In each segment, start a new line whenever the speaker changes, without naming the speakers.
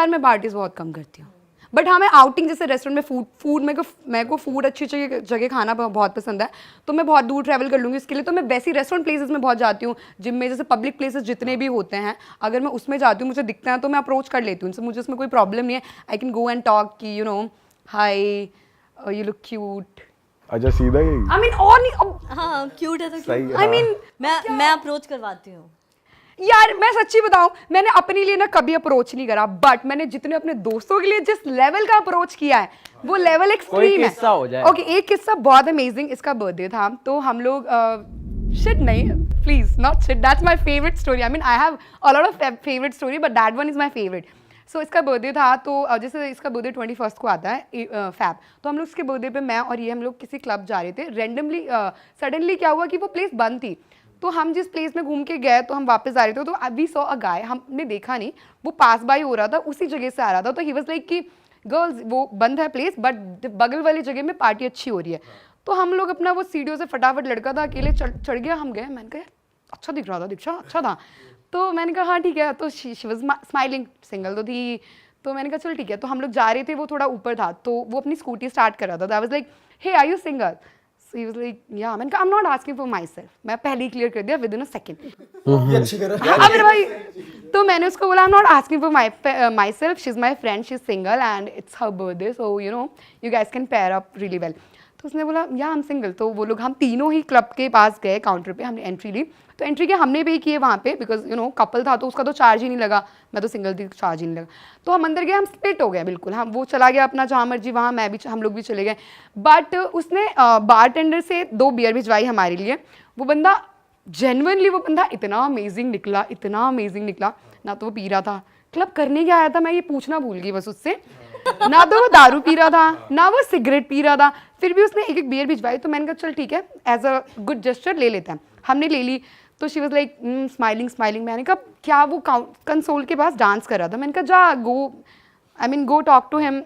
यार मैं पार्टीज बहुत कम करती हूँ, बट हाँ मैं आउटिंग जैसे रेस्टोरेंट में फूड मेरे को फूड अच्छी जगह खाना बहुत पसंद है, तो मैं बहुत दूर ट्रैवल कर लूँगी इसके लिए। तो मैं वैसी रेस्टोरेंट प्लेसेस में बहुत जाती हूँ, जिम में जैसे पब्लिक प्लेसेस जितने भी होते हैं, अगर मैं उसमें जाती हूँ मुझे दिखते हैं तो मैं अप्रोच कर लेती हूँ, मुझे उसमें कोई प्रॉब्लम नहीं है। I can go and talk कि you know hi you look cute.
अच्छा सीधा ही
आई मीन और नहीं,
हाँ क्यूट है तो
सही है,
आई मीन
मैं अप्रोच करवाती हूँ।
यार मैं सच्ची बताऊं, मैंने अपने लिए ना कभी अप्रोच नहीं करा, बट मैंने जितने अपने दोस्तों के लिए जिस लेवल का अप्रोच किया है वो लेवल एक्सट्रीम है।
किस्सा हो जाए।
ओके, एक किस्सा बहुत अमेजिंग। इसका बर्थडे था तो हम लोग शिट नहीं, please not shit, that's my favourite story. I mean I have a lot of favourite story but that one is my favourite. So इसका बर्थडे था तो जैसे इसका बर्थडे 21 को आता है फैब, तो हम लोग इसके बर्थडे पे मैं और ये हम लोग किसी क्लब जा रहे थे। रेंडमली सडनली क्या हुआ कि वो प्लेस बंद थी, तो हम जिस प्लेस में घूम के गए तो हम वापस आ रहे थे, तो वी सॉ अ गाय, हमने देखा नहीं, वो पास बाय हो रहा था, उसी जगह से आ रहा था। तो ही वाज लाइक कि गर्ल्स वो बंद है प्लेस बट बगल वाली जगह में पार्टी अच्छी हो रही है। तो हम लोग अपना वो सीढ़ियों से फटाफट, लड़का था अकेले चढ़ गया, हम गए। मैंने कहा अच्छा दिख रहा था, दीक्षा अच्छा था। तो मैंने कहा हाँ ठीक है, तो शी वाज स्माइलिंग, सिंगल तो थी। तो मैंने कहा चल ठीक है। तो हम लोग जा रहे थे, वो थोड़ा ऊपर था, तो वो अपनी स्कूटी स्टार्ट कर रहा था। I was like hey are you single? So he was like, yeah. मैंने कहा I'm not asking for myself. मैं पहले ही क्लियर कर दिया within a second.
ये अच्छी करा।
हाँ मेरे भाई, तो मैंने उसको बोला I'm not asking for myself. She's my friend. She's single and it's her birthday. So you know you guys can pair up really well. तो उसने बोला या हम सिंगल। तो वो लोग, हम तीनों ही क्लब के पास गए, काउंटर पे हमने एंट्री ली। तो एंट्री के हमने पे किए वहाँ पे, बिकॉज यू नो कपल था तो उसका तो चार्ज ही नहीं लगा, मैं तो सिंगल थी, चार्ज ही नहीं लगा। तो हम अंदर गए, हम स्प्लिट हो गए बिल्कुल, हम वो चला गया अपना जहाँ मर्जी वहाँ, मैं भी, हम लोग भी चले गए। बट उसने बारटेंडर से 2 बियर भिजवाई हमारे लिए। वो बंदा जेन्युइनली, वो बंदा इतना अमेजिंग निकला, इतना अमेजिंग निकला। ना तो वो पी रहा था, क्लब करने क्या आया था मैं ये पूछना भूल गई बस उससे। ना तो वो दारू पी रहा था, ना वो सिगरेट पी रहा था, फिर भी उसने एक बियर भिजवाई। तो मैंने कहा चल ठीक है, एज अ गुड जेस्चर ले लेते हैं। हमने ले ली। तो शी वाज लाइक स्माइलिंग। मैंने कहा क्या वो कंसोल के पास डांस कर रहा था? मैंने कहा जा go talk to him.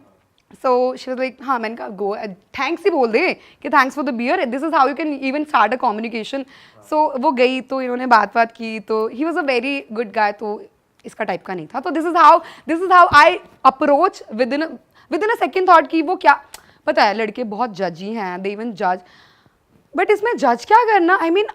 So she was like हाँ। मैंने कहा गो, थैंक्स ही बोल दे कि thanks for the beer, this is how you can even start a communication. So वो गई, तो इन्होंने बात की, तो he was a very good guy, तो इसका टाइप का नहीं था। तो this is how I approach with in a second thought कि वो क्या, पता है लड़के बहुत जजी हैं, दे इवन जज, बट इसमें जज क्या करना। आई मीन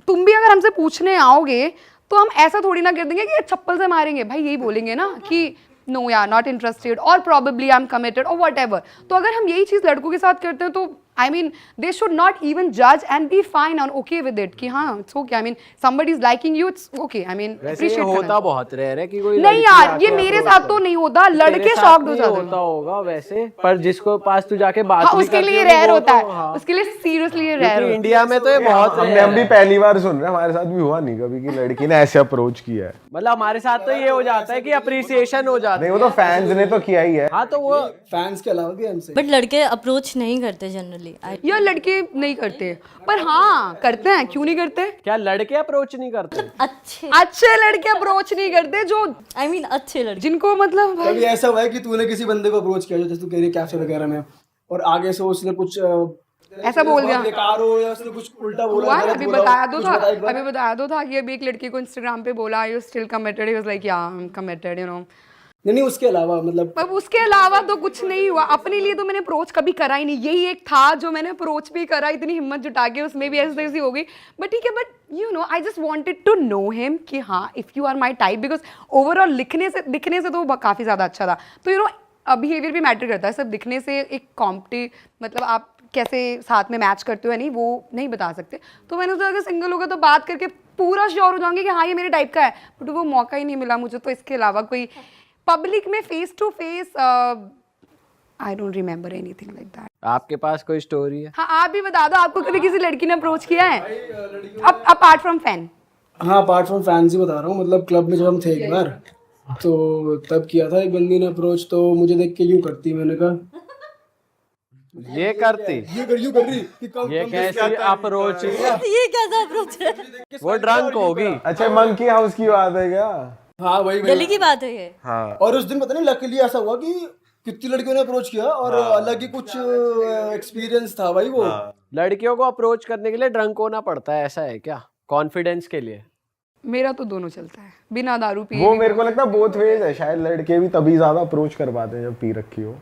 तुम भी अगर हमसे पूछने आओगे तो हम ऐसा थोड़ी ना कर देंगे कि चप्पल से मारेंगे, भाई यही बोलेंगे ना कि नो यार नॉट इंटरेस्टेड और प्रॉबेबली आई एम कमिटेड और वट एवर। तो अगर हम यही चीज़ लड़कों के साथ करते हैं तो I mean they should not even जज and be fine and okay with it कि हाँ it's okay. I mean somebody is liking you, it's okay. I mean
वैसे होता बहुत रेयर है कि कोई
नहीं यार, ये मेरे साथ तो नहीं होता, लड़के शॉक्ड हो जाते हैं।
होता होगा वैसे, पर जिसको पास तू जाके बात
हाँ,
भी
उसके
करती
लिए
हो,
रेयर
वो
होता
तो,
है,
हाँ।
उसके लिए सीरियसली ये रेयर
क्योंकि
होता है।
इंडिया में तो ये बहुत
हम भी पहली बार सुन रहे हैं, हमारे साथ भी हुआ नहीं कभी कि लड़की ने ऐसे अप्रोच किया है।
मतलब हमारे साथ तो ये हो जाता है कि अप्रिसिएशन हो जाता
नहीं
है।
वो तो फैंस ने तो किया ही है।
हाँ तो वो
फैंस के अलावा भी हमसे।
बट लड़के अप्रोच नहीं करते जनरली।
यार लड़के नहीं करते, पर हाँ करते हैं, क्यों नहीं करते?
क्या लड़के अप्रोच नहीं करते?
अच्छे लड़के अप्रोच नहीं करते, जो
आई मीन अच्छे लड़के
जिनको मतलब
कभी ऐसा हुआ है कि तूने किसी बंदे को अप्रोच किया जैसे तू कह रही है कैफे वगैरह में, और आगे से उसने कुछ
ऐसा बोल दिया,
बेकार हो या उसने कुछ उल्टा बोला,
हुआ है,
गलत
अभी
बोला,
बताया दो
कुछ
था,
बता एक बार।
अभी बताया दो था कि अभी एक लड़की को इंस्टाग्राम पे बोला you still committed, he was like yeah I am committed, you know.
नहीं उसके अलावा मतलब
अब उसके अलावा तो कुछ नहीं हुआ। अपने लिए तो मैंने अप्रोच कभी करा ही नहीं, यही एक था जो मैंने अप्रोच भी करा, इतनी हिम्मत जुटा के, उसमें भी ऐसी तैसी हो गई। बट ठीक है, but you know I just wanted to know him कि हाँ if you are my type, because overall दिखने से तो वो काफ़ी ज़्यादा अच्छा था। तो यू नो बिहेवियर भी मैटर करता है, सब दिखने से एक कॉम्पिटी मतलब आप कैसे साथ में मैच करते हो या नहीं वो नहीं बता सकते। तो मैंने सोचा अगर सिंगल होगा तो बात करके पूरा श्योर हो जाऊंगी कि हाँ ये मेरे टाइप का है, बट वो मौका ही नहीं मिला मुझे। तो इसके अलावा कोई पब्लिक में face to face I don't remember anything like that.
आपके पास कोई स्टोरी है?
हाँ आप भी बता दो, आपको कभी किसी लड़की ने अप्रोच किया है अपार्ट फ्रॉम फैन?
हाँ अपार्ट फ्रॉम फैंस ही बता रहा हूँ। मतलब क्लब में जब हम थे एक बार, तो तब किया था एक बंदी ने अप्रोच, तो मुझे देख के यूं करती, मैंने कहा
ये करती
यूं कर रही कि कम
ये
कम
कैसी अप्रोच है?
ये कैसा अप्रोच है?
वो ड्रंक होगी।
अच्छा मंकी हाउस की बात है क्या?
हाँ वही
गली की बात है ये।
हाँ।
और उस दिन पता नहीं लकीली ऐसा हुआ कि कितनी लड़कियों ने अप्रोच किया और अलग ही कुछ एक्सपीरियंस था भाई वो।
लड़कियों को अप्रोच करने के लिए ड्रंक होना पड़ता है, ऐसा है क्या? कॉन्फिडेंस के लिए?
मेरा तो दोनों चलता है, बिना दारू पिए
वो
भी।
मेरे को लगता है बोथ वेज है, शायद लड़के भी तभी ज्यादा अप्रोच कर पाते हैं जब पी रखी हो,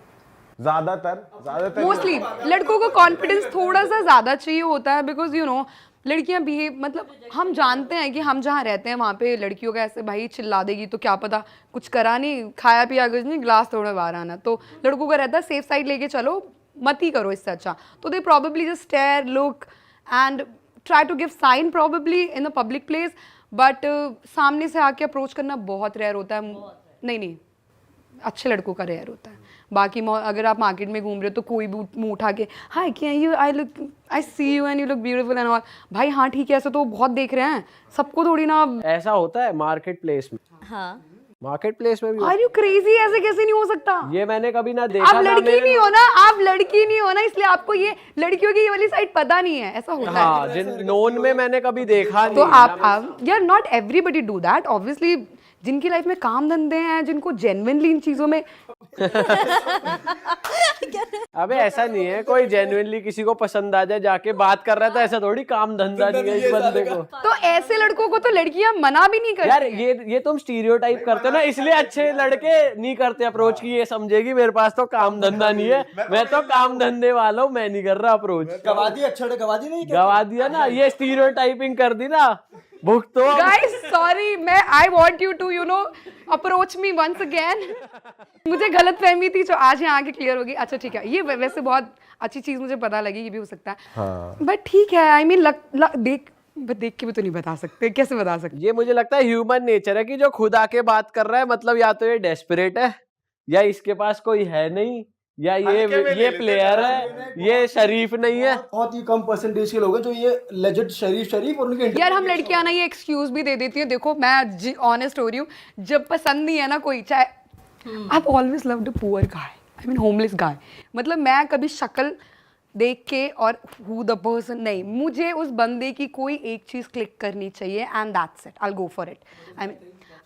ज्यादातर
मोस्टली लड़कों को कॉन्फिडेंस थोड़ा सा ज्यादा चाहिए होता है, बिकॉज यू नो लड़कियां बिहेव, मतलब हम जानते हैं कि हम जहाँ रहते हैं वहाँ पे लड़कियों का ऐसे भाई चिल्ला देगी तो क्या पता, कुछ करा नहीं, खाया पिया कुछ नहीं, ग्लास थोड़ा बाहर आना, तो लड़कों का रहता है सेफ साइड लेके चलो, मत ही करो इससे अच्छा, तो they probably just stare, look and try to give sign probably in a public place, but सामने से आके अप्रोच करना बहुत रेयर होता है। नहीं, अच्छे लड़कों का रेयर होता है। बाकी अगर आप मार्केट में घूम रहे हो तो कोई भी मुंह उठा के hi can you I see you and you look beautiful and all, भाई हाँ ठीक है, ऐसा तो बहुत देख रहे हैं, सबको थोड़ी ना।
ऐसा होता है मार्केट प्लेस में?
हाँ,
मार्केट प्लेस में भी
आर यू क्रेजी, ऐसे कैसे नहीं हो सकता?
ये मैंने कभी ना देखा।
आप लड़की नहीं हो ना, आप लड़की नहीं हो ना, इसलिए आपको ये लड़कियों की ये वाली साइड पता नहीं है, ऐसा होता है।
हाँ, जिन नोन में मैंने कभी देखा नहीं।
तो आप यार not everybody do that obviously, जिनकी लाइफ में काम धंधे हैं, जिनको जेन्युइनली इन चीजों में
अबे ऐसा नहीं है, कोई जेन्युइनली किसी को पसंद आ जाए जाके बात कर रहा था, ऐसा थोड़ी काम धंधा नहीं है इस बंदे को।
तो ऐसे लड़कों को तो लड़कियां मना भी नहीं करती।
यार ये तुम स्टीरियोटाइप करते हो ना, इसलिए अच्छे लड़के नहीं करते अप्रोच की, ये समझेगी मेरे पास तो काम धंधा नहीं है, मैं तो काम धंधे वाला हूँ, मैं नहीं कर रहा अप्रोच।
गवा दी, अच्छा गवा दी नहीं,
गवा दिया ना, ये स्टीरियोटाइपिंग कर दी ना, भुगतो।
गाइस सॉरी, मैं I want you to you know approach me once again. मुझे गलत फहमी थी जो आज यहाँ आके क्लियर होगी। अच्छा ठीक है, ये वैसे बहुत अच्छी चीज मुझे पता लगी, ये भी हो सकता है, बट ठीक है, आई मीन देख के भी तो नहीं बता सकते, कैसे बता सकते?
ये मुझे लगता है ह्यूमन नेचर है कि जो खुद आके बात कर रहा है, मतलब या तो ये डेस्परेट है, या इसके पास कोई है नहीं, या ये प्लेयर है, ये शरीफ नहीं है।
बहुत ही कम परसेंटेज के लोग हैं जो ये लेजेंड शरीफ और उनके
यार हम लड़कियां ना ये एक्सक्यूज भी दे देती हैं, देखो मैं ऑनेस्ट हो रही हूँ, जब पसंद नहीं है ना कोई, चाहे I always loved a poor guy, I mean homeless guy, मतलब मैं कभी शक्ल देख के और हु द पर्सन नहीं, मुझे उस बंदे की कोई एक चीज क्लिक करनी चाहिए and that's it, I will go for it.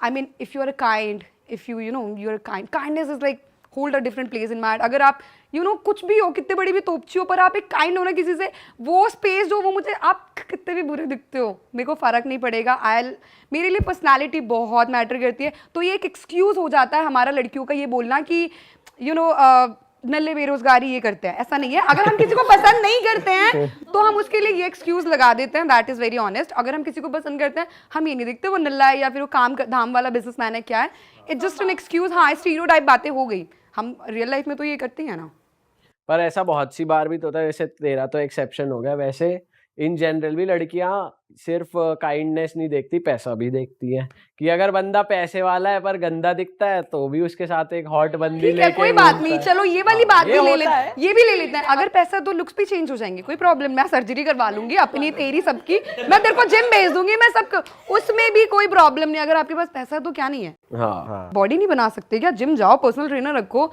I mean if you are kind, if you know you are kind, kindness is like hold a different place in mind. अगर आप यू नो कुछ भी हो, कितने बड़ी भी तोपची हो, पर आप एक काइंड हो ना किसी से, वो स्पेस जो वो मुझे, आप कितने भी बुरे दिखते हो मेरे को फर्क नहीं पड़ेगा, मेरे लिए पर्सनालिटी बहुत मैटर करती है। तो ये एक एक्सक्यूज हो जाता है हमारा लड़कियों का ये बोलना कि यू नो नल्ले बेरोजगारी ये करते हैं, ऐसा नहीं है। अगर हम किसी को पसंद नहीं करते हैं तो हम उसके लिए ये एक्सक्यूज लगा देते हैं, दैट इज वेरी ऑनेस्ट। अगर हम किसी को पसंद करते हैं, हम ये नहीं देखते वो नल्ला है या फिर वो काम धाम वाला बिजनेसमैन है, क्या है, इट्स जस्ट एन एक्सक्यूज। हाँ, स्टीरियोटाइप बातें हो गई, हम रियल लाइफ में तो ये करते हैं ना।
पर ऐसा बहुत सी बार भी तो होता है, वैसे तेरा तो एक्सेप्शन हो गया, वैसे इन जनरल भी लड़कियां सिर्फ काइंडनेस नहीं देखती, पैसा भी देखती है, कि अगर बंदा पैसे वाला है पर गंदा दिखता है तो भी उसके साथ एक हॉट बंदी
ठीक है,
लेके
कोई बात
घूमता
नहीं,
है।
चलो ये वाली बात भी
ये
ले
होता
लेते
है।
हैं, ये भी ले लेते हैं। अगर पैसा तो लुक्स भी चेंज हो जाएंगे, कोई प्रॉब्लम, मैं सर्जरी करवा लूंगी अपनी तेरी सबकी, मैं तेरे को जिम भेज दूंगी, मैं सब, उसमें भी कोई प्रॉब्लम नहीं। अगर आपके पास पैसा है तो क्या नहीं है,
हाँ,
बॉडी नहीं बना सकते क्या? जिम जाओ, पर्सनल ट्रेनर रखो।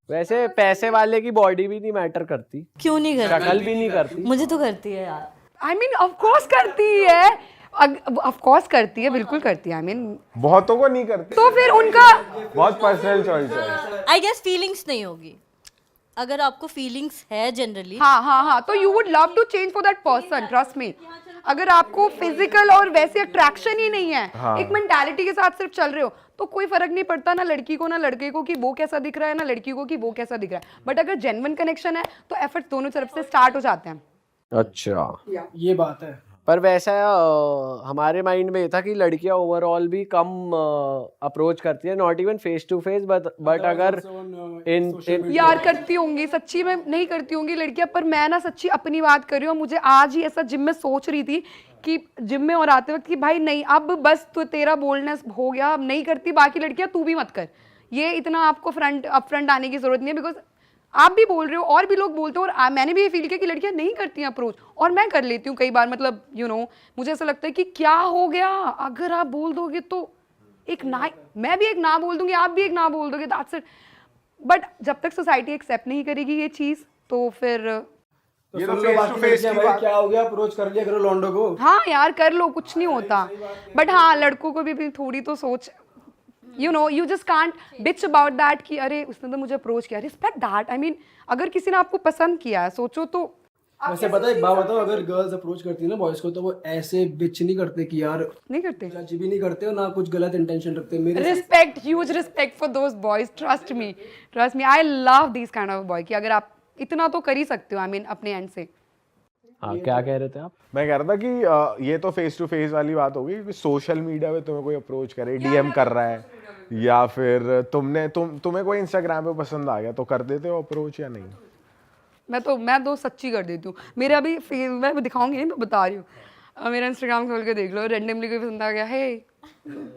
वैसे पैसे वाले की बॉडी भी नहीं मैटर करती,
क्यों नहीं करती?
शक्ल भी नहीं करती।
मुझे तो करती है यार।
आई मीन ऑफ कोर्स करती है, ऑफ कोर्स करती है, बिल्कुल करती है। आई मीन
बहुतों को नहीं करते,
तो फिर उनका
बहुत पर्सनल चॉइस है।
आई गेस फीलिंग्स नहीं होगी, अगर आपको फीलिंग्स है जनरली।
हाँ, तो you would love to change for that person, trust me. अगर आपको फिजिकल और वैसे अट्रैक्शन ही नहीं है, एक मेंटालिटी के साथ सिर्फ चल रहे हो, तो कोई फर्क नहीं पड़ता ना लड़की को ना लड़के को कि वो कैसा दिख रहा है, ना लड़की को कि वो कैसा दिख रहा है। बट अगर जेन्युइन कनेक्शन है तो एफर्ट्स दोनों तरफ से स्टार्ट हो जाते हैं।
अच्छा,
ये बात है।
पर वैसा हमारे माइंड में ये था कि लड़कियां ओवरऑल भी कम अप्रोच करती है, not even face to face, but अगर इन
यार करती होंगी, सच्ची में नहीं करती होंगी लड़कियां, पर मैं ना सच्ची अपनी बात कर रही हूँ। मुझे आज ही ऐसा जिम में सोच रही थी कि जिम में और आते वक्त कि भाई नहीं, अब बस तो तेरा बोल्डनेस हो गया, अब नहीं करती बाकी लड़कियां, तू भी मत कर। ये इतना आपको फ्रंट आने की जरूरत नहीं है, बिकॉज आप भी बोल रहे हो और भी लोग बोलते हो, और मैंने भी ये फील किया कि लड़कियां नहीं करती हैं अप्रोच, और मैं कर लेती हूँ कई बार। मतलब यू नो मुझे ऐसा लगता है कि क्या हो गया, अगर आप बोल दोगे तो एक ना, मैं भी एक ना बोल दूंगी, आप भी एक ना बोल दोगे, दैट्स इट। बट जब तक सोसाइटी एक्सेप्ट नहीं करेगी ये चीज, तो फिर
ये तो फेस टू फेस की बात।
क्या हो गया, अप्रोच कर लिया करो लॉन्डो को।
हाँ यार कर लो, कुछ नहीं होता। बट हाँ, लड़कों को भी थोड़ी तो सोच, you know you just can't bitch about that कि अरे उसने तो मुझे अप्रोच किया, रिस्पेक्ट दैट। आई मीन अगर किसी ने आपको पसंद किया है, सोचो तो
वैसे पता है एक बात बताओ, अगर गर्ल्स अप्रोच करती है ना बॉयज को, तो वो ऐसे बिच नहीं करते कि यार
नहीं करते।
जज भी नहीं करते और ना कुछ गलत इंटेंशन रखते। मेरे
respect, huge respect for those boys, trust me, I love this kind of boy कि अगर आप इतना तो कर ही सकते हो, आई मीन अपने एंड से।
हाँ, क्या कह रहे थे आप?
मैं कह रहा था कि ये तो फेस टू फेस वाली बात होगी कि सोशल मीडिया पे तुम्हें कोई अप्रोच करे, डीएम कर रहा है, या फिर तुम्हें कोई इंस्टाग्राम पे पसंद आ गया तो कर देते हो अप्रोच या नहीं?
मैं तो सच्ची कर देती हूँ। मेरे अभी मैं दिखाऊंगी नहीं, मैं बता रही हूँ। मेरा इंस्टाग्राम खोल के देख लो, रैंडमली कोई पसंद आ गया है,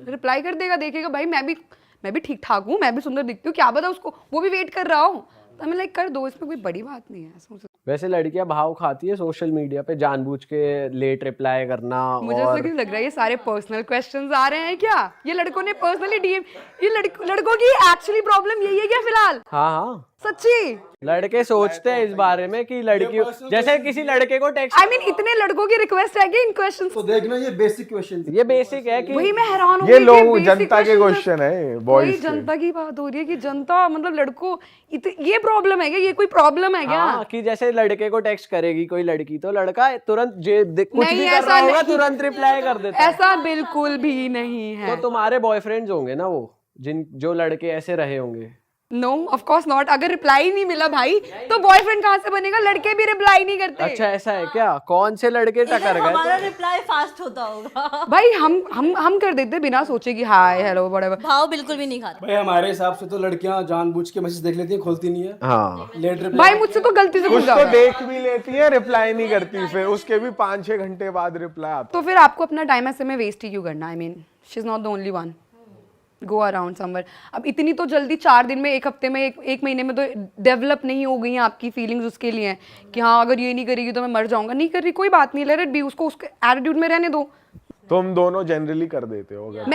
रिप्लाई कर देगा, देखेगा भाई मैं भी ठीक ठाक हूँ, मैं भी सुंदर दिखती हूँ, क्या पता उसको वो भी वेट कर रहा हूँ, तो मैं लाइक कर दो, इसमें कोई बड़ी बात नहीं है।
वैसे लड़कियां भाव खाती है सोशल मीडिया पे जानबूझ के लेट रिप्लाई करना।
मुझे ऐसा क्यों लग रहा है ये सारे पर्सनल क्वेश्चंस आ रहे हैं क्या? ये लड़कों ने पर्सनली डीएम, ये लड़कों की एक्चुअली प्रॉब्लम यही है क्या फिलहाल?
हाँ हाँ,
सच्ची
लड़के सोचते हैं इस बारे में कि लड़की, जैसे किसी लड़के को टेक्स्ट,
आई मीन इतने लड़कों की रिक्वेस्ट है कि इन क्वेश्चंस
तो देखना ये बेसिक क्वेश्चन,
ये बेसिक है कि
वही मैं हैरान हूँ।
ये लोग जनता के क्वेश्चन है,
कोई
बॉयज
जनता की बात हो रही है कि जनता मतलब लड़कों ये प्रॉब्लम है क्या? ये कोई प्रॉब्लम है क्या?
हाँ, कि जैसे लड़के को टेक्स्ट करेगी कोई लड़की तो लड़का तुरंत कुछ
नहीं,
भी कर
ऐसा
रहा होगा
नहीं।
तुरंत रिप्लाई कर देता है।
ऐसा बिल्कुल भी नहीं है।
तो तुम्हारे बॉयफ्रेंड्स होंगे ना वो, जो लड़के ऐसे रहे होंगे?
No of course not. अगर रिप्लाई नहीं मिला भाई तो बॉयफ्रेंड कहाँ से बनेगा? लड़के भी रिप्लाई नहीं करते।
अच्छा, ऐसा है क्या? कौन से लड़के टकर गए?
हमारा रिप्लाई फास्ट होता होगा।
भाई हम कर देते बिना सोचे कि हाय हेलो बड़े।
भाव बिल्कुल भी नहीं खाते।
भाई हमारे हिसाब से तो लड़कियां जानबूझ के मैसेज देख लेती हैं, खोलती नहीं है।
हाँ,
लेट रिप्लाई
भाई मुझसे तो गलती से
कुछ
भूल
तो
जाता है।
देख भी लेती है, रिप्लाई नहीं करती, फिर उसके भी 5-6 घंटे बाद रिप्लाई आता।
तो फिर आपको अपना टाइम ऐसे में वेस्ट ही क्यों करना? I mean she is not the only one, go around somewhere. अब इतनी तो जल्दी 4 दिन में, 1 हफ्ते में, एक महीने में तो डेवलप नहीं हो गई हैं आपकी फीलिंग्स उसके लिए कि हाँ अगर ये नहीं करेगी तो मैं मर जाऊंगा। नहीं कर रही कोई बात नहीं, लेट इट बी, उसको उसके एटीट्यूड में रहने दो।
तुम दोनों जनरली कर देते हो? अगर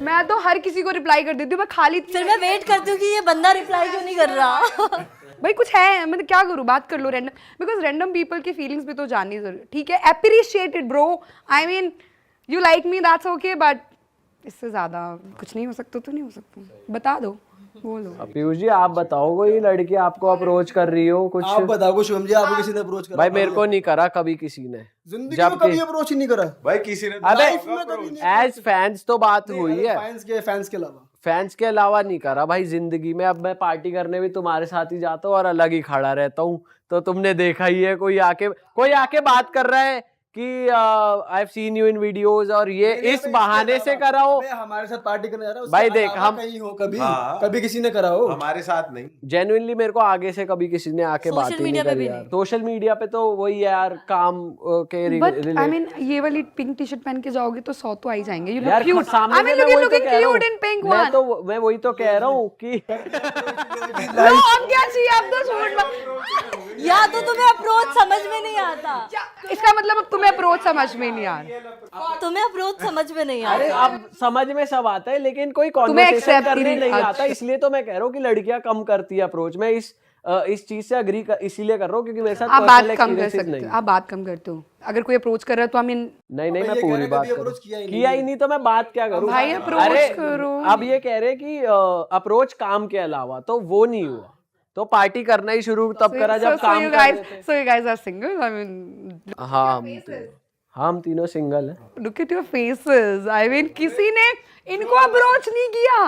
मैं तो हर किसी को रिप्लाई कर देती हूँ। मैं खाली
फिर मैं वेट करती हूँ कि ये बंदा रिप्लाई क्यों नहीं कर रहा।
भाई कुछ है, मतलब क्या करूँ, बात कर लो रैंडम, बिकॉज रैंडम पीपल की फीलिंग्स भी तो जाननी जरूरी। ठीक है, appreciate it bro, I mean you like me that's okay, but इससे ज्यादा कुछ नहीं हो सकता तो नहीं हो सकता। बता दो, बोलो।
पीयूष जी आप बताओ, कोई लड़की आपको अप्रोच कर रही हो कुछ?
आप बताओ कुछ, शुभम जी आपको किसी ने अप्रोच करा?
भाई मेरे को नहीं करा कभी किसी ने,
जिंदगी में कभी अप्रोच ही नहीं करा
भाई किसी ने
अबे एज फैंस तो बात हुई है,
फैंस के अलावा
फैंस के अलावा नहीं करा भाई जिंदगी में। अब मैं पार्टी करने भी तुम्हारे साथ ही जाता हूँ और अलग ही खड़ा रहता हूँ, तो तुमने देखा ही है कोई आके बात कर रहा है कि I have seen you in videos, और ये इस बहाने से करा हो।
हमारे साथ पार्टी करने जा रहा है,
भाई देख, हम
कहीं हो कभी किसी ने करा हो
हमारे साथ नहीं।
जेन्युइनली मेरे को आगे से कभी किसी ने आके बात ही नहीं करी यार। सोशल मीडिया पे तो वही है यार, काम के
बट आई मीन ये वाली पिंक टी शर्ट पहन के जाओगे तो 100 तो आ ही जाएंगे। यू लुक
यार
क्यूट,
सामने
आई मीन
से मैं वही तो
लुकिंग
कह रहा
क्यूट इन पिंक
हूँ।
वन।
मैं वही तो कह रहा हूँ कि
लो अब क्या चाहिए, अब तो झूठ
या तो तुम्हें अप्रोच समझ में नहीं आता,
इसका मतलब अब तुम्हें अप्रोच समझ में नहीं आ रहा।
तुम्हें अप्रोच समझ में नहीं
अरे
आता।
अब समझ में सब आता है लेकिन कोई कॉन्वर्सेशन
accept ही
करने
नहीं-
नहीं आता,
अच्छा।
इसलिए तो मैं कह रहा हूँ कि लड़कियां कम करती है अप्रोच। मैं इस चीज से इसीलिए कर रहा हूँ क्योंकि मेरे साथ
आप बात
पर्सनल
कम कर
एक्सपीरियंसेस
सकते
नहीं।
हो, आप बात कम करते हो। अगर कोई अप्रोच कर रहा है तो आई मीन
नहीं मैं
ये कह
पूरी
रहे
बात
कभी
करूँ,
approach किया ही
किया ही नहीं तो मैं बात क्या करूँ
भाई approach करो।
अब ये कह रहे कि अप्रोच काम के अलावा, तो वो नहीं हुआ, तो पार्टी करना ही शुरू तब करा जब काम कर रहे थे।
so you guys are single, I mean
हाँ हम तीनों सिंगल हैं।
look at your faces, I mean किसी ने इनको अप्रोच नहीं किया।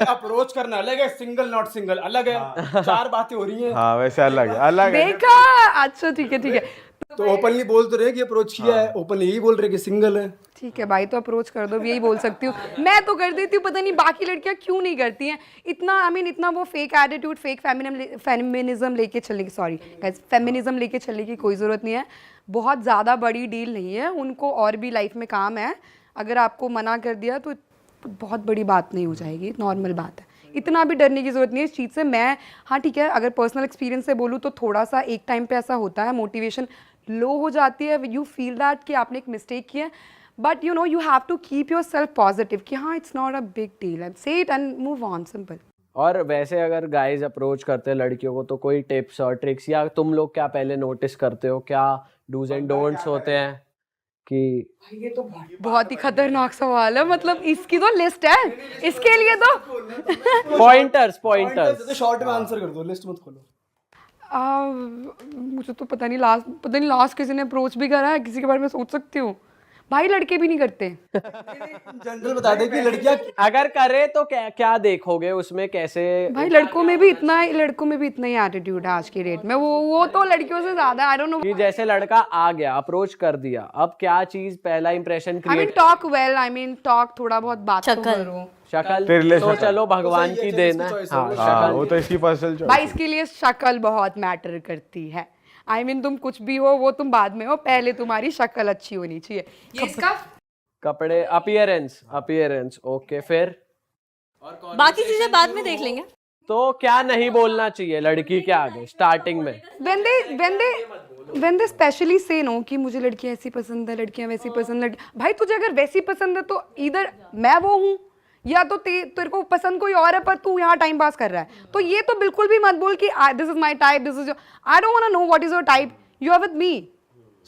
अप्रोच करना अलग है, सिंगल नॉट सिंगल अलग है, 4 बातें हो रही हैं।
हाँ वैसे अलग है
देखा, अच्छा ठीक है
तो ओपनली बोल तो रहे कि अप्रोच किया है, ओपनली यही बोल रहे कि सिंगल है।
ठीक है भाई, तो अप्रोच कर दो, यही बोल सकती हूँ। मैं तो कर देती हूँ, पता नहीं बाकी लड़कियां क्यों नहीं करती हैं इतना। आई मीन इतना वो फेक एटीट्यूड, फेक फेमिनिज्म लेके चलने की, सॉरी गाइस, फेमिनिज्म लेके चलने की कोई ज़रूरत नहीं है। बहुत ज़्यादा बड़ी डील नहीं है, उनको और भी लाइफ में काम है। अगर आपको मना कर दिया तो बहुत बड़ी बात नहीं हो जाएगी, नॉर्मल बात है। इतना भी डरने की ज़रूरत नहीं है इस चीज़ से। मैं हाँ ठीक है, अगर पर्सनल एक्सपीरियंस से बोलूँ तो थोड़ा सा एक टाइम पे ऐसा होता है, मोटिवेशन लो हो जाती है, यू फील दैट कि आपने एक मिस्टेक की है, but you know you have to keep yourself positive कि हाँ it's not a big deal, and say it and move on, simple.
और वैसे अगर गाइज अप्रोच करते हैं लड़कियों को तो कोई टिप्स और ट्रिक्स, या तुम लोग क्या पहले नोटिस करते हो, क्या डूज एंड डोंट्स होते हैं कि?
बहुत ही खतरनाक सवाल है, मतलब इसकी तो लिस्ट है, इसके लिए तो
पॉइंटर्स
तो शॉर्ट में आंसर कर दो, लिस्ट मत खोलो।
मुझे तो पता नहीं लास्ट किसी ने अप्रोच भी करा है, किसी के बारे में सोच सकती हूँ। भाई लड़के भी नहीं करते।
जनरल बता दे कि लड़कियां
अगर करे तो क्या क्या देखोगे उसमें, कैसे?
भाई लड़कों में भी इतना ही एटीट्यूड है आज की डेट में। वो तो लड़कियों से ज्यादा, आई डोंट नो।
कि जैसे लड़का आ गया, अप्रोच कर दिया, अब क्या चीज पहला इंप्रेशन क्रिएट?
टॉक थोड़ा बहुत बात तो
शक्ल।
करो।
शक्ल
तेरे लिए
तो
शक्ल।
चलो भगवान की देन है। हाँ,
हाँ
शक्ल।
वो तो इसकी पर्सनल
भाई इसके लिए शक्ल बहुत मैटर करती है। तुम कुछ भी हो, वो तुम बाद में हो, पहले तुम्हारी शक्ल अच्छी होनी चाहिए। ये इसका
कपड़े, अपीयरेंस ओके। फिर
बाकी चीजें बाद में देख लेंगे।
तो क्या नहीं बोलना चाहिए लड़की के आगे स्टार्टिंग में?
when they specially say no कि मुझे लड़कियां ऐसी पसंद है, लड़कियां वैसी पसंद है। भाई तुझे अगर वैसी पसंद है तो इधर मैं वो हूँ, या तो तेरे को पसंद कोई और है पर तू यहाँ टाइम पास कर रहा है। तो ये तो बिल्कुल भी मत बोल कि this is my type, this is I don't want to know what is your type, you are with me,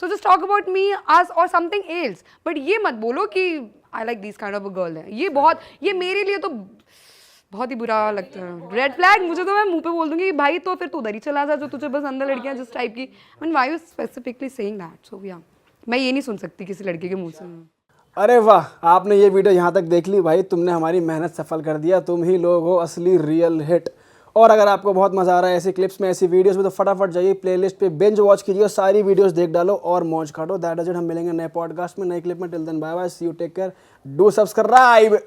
so just talk about me आज और समथिंग एल्स। बट ये मत बोलो कि I like this kind of a girl है। ये मेरे लिए तो बहुत ही बुरा लगता है, रेड फ्लैग। मुझे तो मैं मुंह पे बोल दूंगी भाई तो फिर तू उधर ही चला जा जो तुझे पसंद है, लड़कियां जिस टाइप की। Why you specifically saying that? So yeah मैं ये नहीं सुन सकती किसी लड़के के मुंह से।
अरे वाह, आपने ये वीडियो यहाँ तक देख ली भाई, तुमने हमारी मेहनत सफल कर दिया। तुम ही लोग हो असली रियल हिट। और अगर आपको बहुत मजा आ रहा है ऐसी क्लिप्स में, ऐसी वीडियोस में, तो फटाफट जाइए प्लेलिस्ट पे बिंज वॉच कीजिए और सारी वीडियोस देख डालो और मौज काटो। That is it. हम मिलेंगे नए पॉडकास्ट में, नए क्लिप में। Till then bye bye, see you, take care, do subscribe.